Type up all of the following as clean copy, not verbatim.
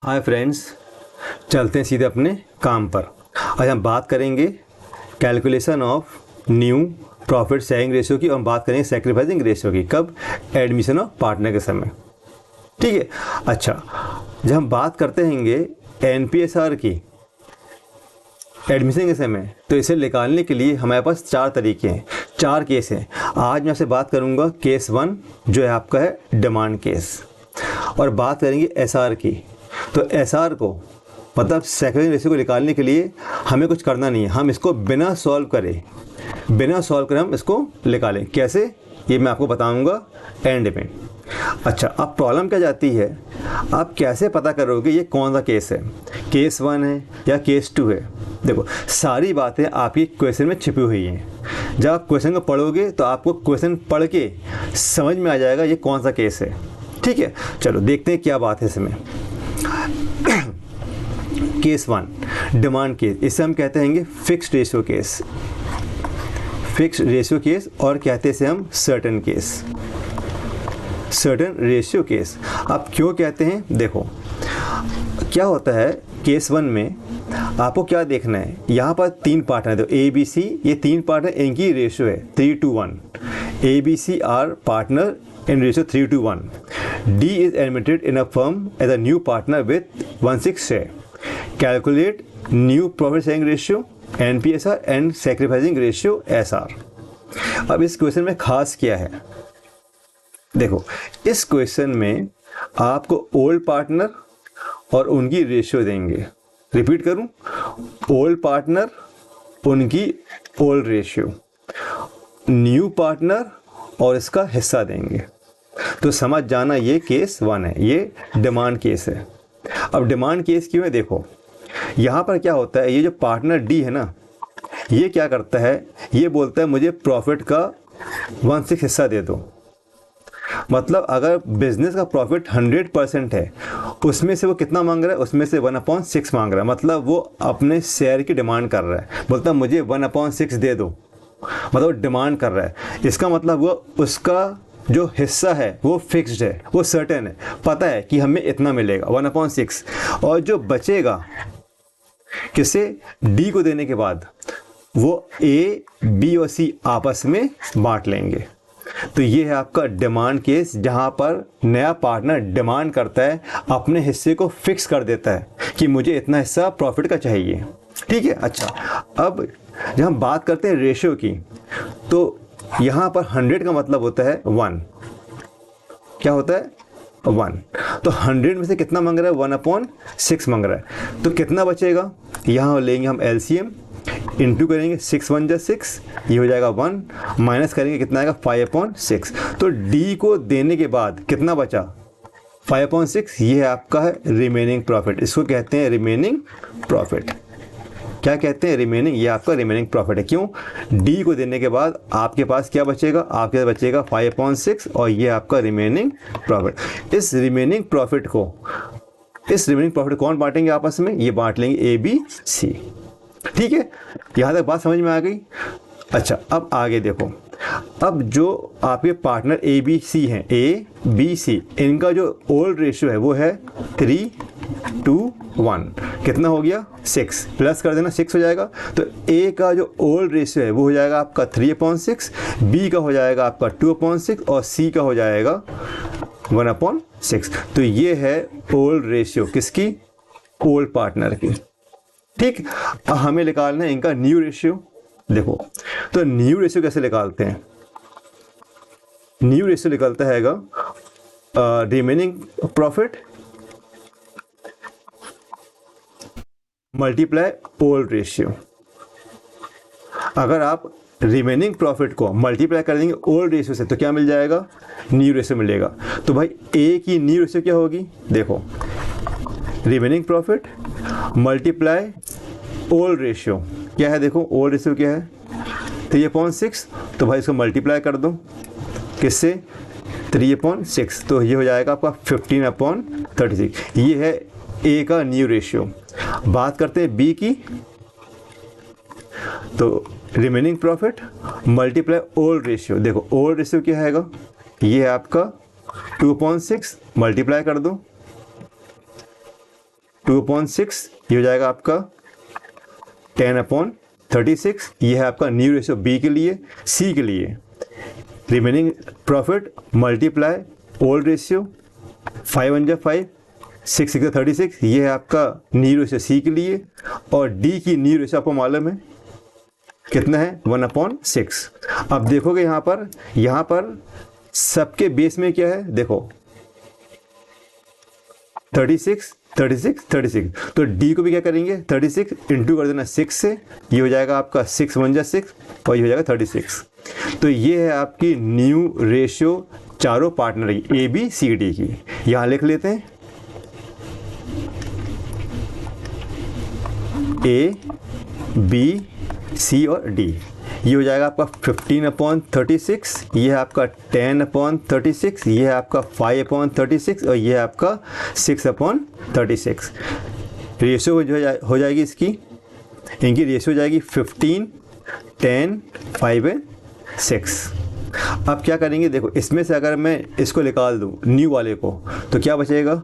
Hi friends, चलते हैं सीधे अपने काम पर। आज हम बात करेंगे calculation of new profit sharing ratio की और हम बात करेंगे सैक्रिफाइसिंग रेशियो की। कब? एडमिशन ऑफ पार्टनर के समय। ठीक है। अच्छा, जब हम बात करते हैंगे एनपीएसआर की एडमिशन के समय, तो इसे निकालने के लिए हमारे पास 4 तरीके हैं, 4 केस हैं। आज मैं आपसे बात करूंगा केस 1 जो है आपका है डिमांड केस, और बात करेंगे एसआर की। तो एसआर को मतलब सैक्रिफाइसिंग रेशियो को निकालने के लिए हमें कुछ करना नहीं है, हम इसको बिना सॉल्व करे हम इसको निकालें। कैसे, ये मैं आपको बताऊंगा एंड में। अच्छा, अब प्रॉब्लम क्या जाती है, आप कैसे पता करोगे ये कौन सा केस है, केस 1 है या केस 2 है। देखो, सारी बातें आपकी क्वेश्चन में छिपी हुई हैं। जब आप क्वेश्चन को पढ़ोगे तो आपको क्वेश्चन पढ़ के समझ में आ जाएगा ये कौन सा केस है। ठीक है, चलो देखते हैं क्या बात है इसमें। केस 1 डिमांड केस, इसे हम कहते हैं fixed ratio case, fixed ratio case, और कहते हैं इसे हम certain case, certain ratio case. आप क्यों कहते हैं, देखो क्या होता है केस 1 में आपको क्या देखना है, यहाँ पर 3 पार्टनर है, तो ए बी सी, ये 3 पार्टनर इनकी रेशियो है 3:1। A B C are partner in ratio 3:1. D is admitted in a firm as a new partner with 1/6 share. Calculate new profit sharing ratio NPSR and sacrificing ratio SR. अब इस question में खास क्या है, देखो इस question में आपको ओल्ड पार्टनर और उनकी रेशियो देंगे। रिपीट करूं, ओल्ड पार्टनर उनकी ओल्ड रेशियो, न्यू पार्टनर और इसका हिस्सा देंगे। तो समझ जाना ये केस 1 है, ये डिमांड केस है। अब डिमांड केस क्यों है, देखो यहाँ पर क्या होता है, ये जो पार्टनर डी है ना, ये क्या करता है, ये बोलता है मुझे प्रॉफिट का 1/6 हिस्सा दे दो। मतलब अगर बिजनेस का प्रॉफिट 100% है, उसमें से वो कितना मांग रहा है, उसमें से 1/6 मांग रहा है। मतलब वो अपने शेयर की डिमांड कर रहा है, बोलता है मुझे 1/6 दे दो, मतलब डिमांड कर रहा है। इसका मतलब वो उसका जो हिस्सा है वो फिक्स्ड है, वो सर्टेन है, पता है कि हमें इतना मिलेगा 1/6, और जो बचेगा किसे, डी को देने के बाद वो ए बी और सी आपस में बांट लेंगे। तो ये है आपका डिमांड केस, जहां पर नया पार्टनर डिमांड करता है, अपने हिस्से को फिक्स कर देता है कि मुझे इतना हिस्सा प्रॉफिट का चाहिए। ठीक है। अच्छा, अब जब हम बात करते हैं रेशियो की, तो यहाँ पर 100 का मतलब होता है 1। क्या होता है, 1। तो 100 में से कितना मांग रहा है, 1/6 मांग रहा है। तो कितना बचेगा, यहाँ लेंगे हम एलसीएम, इंटू करेंगे 6 1 6, ये हो जाएगा 1, माइनस करेंगे कितना आएगा 5/6। तो डी को देने के बाद कितना बचा, 5/6, ये है आपका है रिमेनिंग प्रॉफिट। इसको कहते हैं रिमेनिंग प्रॉफिट। क्या कहते हैं, रिमेनिंग, ये आपका रिमेनिंग प्रॉफिट है। क्यों, डी को देने के बाद आपके पास क्या बचेगा, आपके पास बचेगा 5/6, और ये आपका रिमेनिंग प्रॉफिट। इस रिमेनिंग प्रॉफिट कौन बांटेंगे आपस में, ये बांट लेंगे ए बी सी। ठीक है, यहाँ तक बात समझ में आ गई। अच्छा, अब आगे देखो, अब जो आपके पार्टनर ए बी सी हैं, ए बी सी, इनका जो ओल्ड रेशियो है वो है 3:1। कितना हो गया, 6, प्लस कर देना 6 हो जाएगा। तो ए का जो ओल्ड रेशियो है वो हो जाएगा आपका 3/6, बी का हो जाएगा आपका 2/6, और सी का हो जाएगा 1/6। तो ये है ओल्ड रेशियो किसकी, ओल्ड पार्टनर की। ठीक, अब हमें निकालना है इनका न्यू रेशियो। देखो, तो न्यू रेशियो कैसे निकालते हैं, न्यू रेशियो निकलता हैगा remaining profit multiply old ratio. अगर आप रिमेनिंग प्रॉफिट को मल्टीप्लाई कर देंगे ओल्ड रेशियो से, तो क्या मिल जाएगा, न्यू रेशियो मिलेगा। तो भाई ए की न्यू रेशियो क्या होगी, देखो remaining profit multiply old ratio क्या है, देखो ओल्ड रेशियो क्या है 3/6, तो भाई इसको मल्टीप्लाई कर दो किससे, 3/6, तो ये हो जाएगा आपका 15/36। ये है ए का न्यू रेशियो। बात करते हैं बी की, तो remaining profit multiply old ratio. देखो ओल्ड रेशियो क्या है, ये है आपका 2/6, मल्टीप्लाई कर दो 2/6, ये हो जाएगा आपका 10/36, ये है आपका न्यू रेशियो बी के लिए। सी के लिए remaining profit multiply old ratio, 5 1 5, 6 6 36, ये है आपका न्यू रेशियो सी के लिए। और डी की न्यू रेशियो आपको मालूम है कितना है, 1/6। अब देखोगे यहाँ पर सबके बेस में क्या है, देखो 36 36 36, तो डी को भी क्या करेंगे 36 इंटू कर देना 6 से, ये हो जाएगा आपका 6 1 6 और ये हो जाएगा 36। तो ये है आपकी न्यू रेशियो चारों पार्टनर की, ए बी सी डी की। यहाँ लिख लेते हैं ए बी सी और डी। ये हो जाएगा आपका 15/36, ये है आपका 10/36, ये है आपका 5/36 और ये है आपका 6/36। रेशियो हो जाएगी इनकी रेशियो हो जाएगी 15 10 5 एंड 6। अब क्या करेंगे, देखो इसमें से अगर मैं इसको निकाल दूं न्यू वाले को तो क्या बचेगा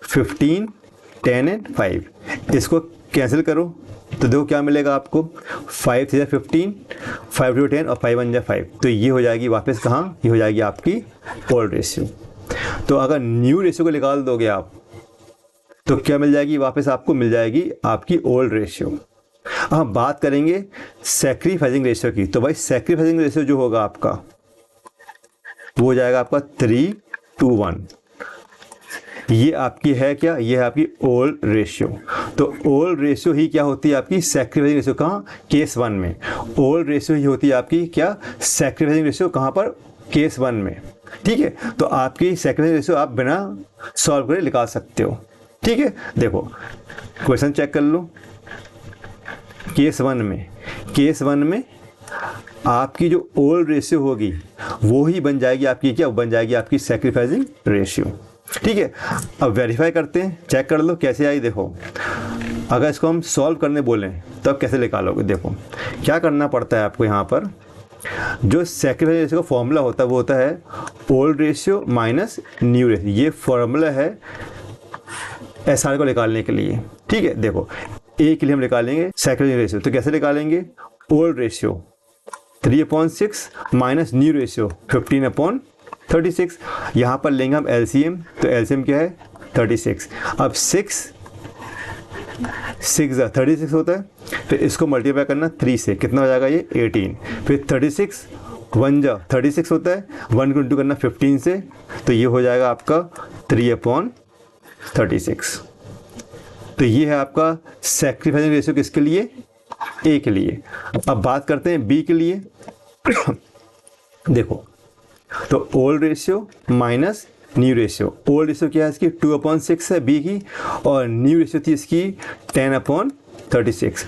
15 10 एंड 5। इसको कैंसिल करो तो देखो क्या मिलेगा आपको, 5 3 15, 5 2 10 और 5 1 5। तो ये हो जाएगी वापस कहाँ, ये हो जाएगी आपकी ओल्ड रेशियो। तो अगर न्यू रेशियो को निकाल दोगे आप तो क्या मिल जाएगी, वापस आपको मिल जाएगी आपकी ओल्ड रेशियो। हम बात करेंगे सैक्रिफाइसिंग रेशियो की। तो भाई सैक्रिफाइसिंग रेशियो जो होगा आपका वो हो जाएगा आपका 3:1। ये आपकी है क्या, ये है आपकी ओल्ड रेशियो। तो ओल्ड रेशियो ही क्या होती है आपकी सैक्रिफाइसिंग रेशियो, कहाँ केस 1 में। ओल्ड रेशियो ही होती है आपकी क्या सैक्रिफाइसिंग रेशियो, कहाँ पर केस 1 में। ठीक है, तो आपकी सैक्रिफाइसिंग रेशियो आप बिना सॉल्व करे निकाल सकते हो। ठीक है, देखो क्वेश्चन चेक कर लो। केस 1 में आपकी जो ओल्ड रेशियो होगी वो ही बन जाएगी आपकी क्या, बन जाएगी आपकी सैक्रिफाइसिंग रेशियो। ठीक है, अब वेरीफाई करते हैं, चेक कर लो कैसे आई। देखो अगर इसको हम सॉल्व करने बोलें तो आप कैसे निकालोगे, देखो क्या करना पड़ता है आपको। यहाँ पर जो सैक्रिफाइस रेशियो का फॉर्मूला होता है वो होता है old ratio minus new ratio. ये फॉर्मूला है एसआर को निकालने के लिए। ठीक है, देखो ए के लिए हम निकालेंगे सैक्रिफाइस रेशियो, तो कैसे निकालेंगे, old ratio 3/6 minus new ratio 15/36। यहाँ पर लेंगे हम एलसीएम, तो एलसीएम क्या है 36। अब 6 36 होता है, फिर इसको मल्टीप्लाई करना 3 से, कितना हो जाएगा ये 18। फिर 36 1 36 होता है, 1 को इंटू करना 15 से, तो ये हो जाएगा आपका 3/36। तो ये है आपका सैक्रिफाइसिंग रेशियो किसके लिए, ए के लिए। अब बात करते हैं बी के लिए। देखो तो old ratio minus new ratio. Old ratio क्या है इसकी 2/6 है बी की, और न्यू रेशियो थी इसकी 10/36।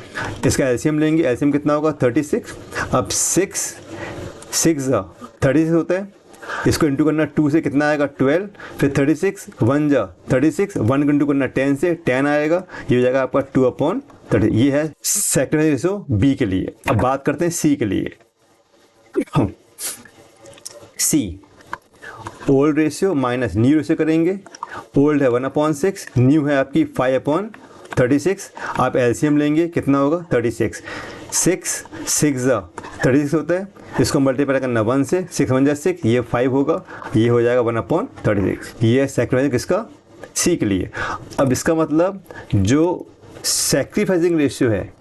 इसका एलसीएम लेंगे, एलसीएम कितना होगा 36। अब 6 36 होता है, इसको इंटू करना 2 से, कितना आएगा 12। फिर 36 1 36, 1 को इंटू करना 10 से, 10 आएगा, ये हो जाएगा आपका 2/30। ये है सैक्रिफाइसिंग रेशियो बी के लिए। अब बात करते हैं सी के लिए। C old ratio minus new ratio करेंगे। ओल्ड है 1/6, न्यू है आपकी 5/36। आप एलसीएम लेंगे, कितना होगा 36। 6 36 होता है, इसको मल्टीप्लाई करना 1 से, 6 1 6, ये 5 होगा, ये हो जाएगा 1/36। ये है सैक्रिफाइसिंग किसका, सी के लिए। अब इसका मतलब जो सैक्रिफाइसिंग रेशियो है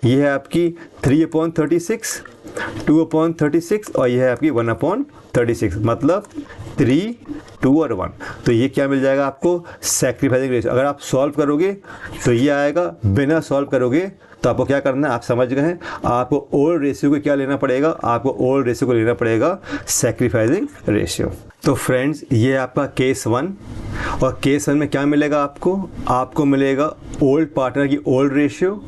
ये है आपकी 3/36, 2/36 और ये है आपकी 1/36, मतलब 3 2 और 1। तो ये क्या मिल जाएगा आपको सैक्रिफाइसिंग रेशियो। अगर आप सॉल्व करोगे तो ये आएगा, बिना सॉल्व करोगे तो आपको क्या करना है, आप समझ गए हैं। आपको ओल्ड रेशियो को क्या लेना पड़ेगा, आपको ओल्ड रेशियो को लेना पड़ेगा सैक्रिफाइसिंग रेशियो। तो फ्रेंड्स ये आपका केस 1, और केस 1 में क्या मिलेगा आपको मिलेगा ओल्ड पार्टनर की ओल्ड रेशियो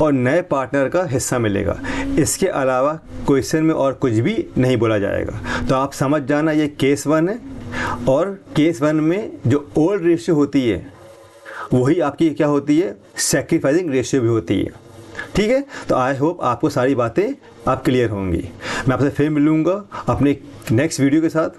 और नए पार्टनर का हिस्सा मिलेगा। इसके अलावा क्वेश्चन में और कुछ भी नहीं बोला जाएगा। तो आप समझ जाना ये केस 1 है, और केस 1 में जो ओल्ड रेशियो होती है वही आपकी क्या होती है, सैक्रिफाइसिंग रेशियो भी होती है। ठीक है, तो आई होप आपको सारी बातें आप क्लियर होंगी। मैं आपसे फिर मिलूँगा अपने नेक्स्ट वीडियो के साथ।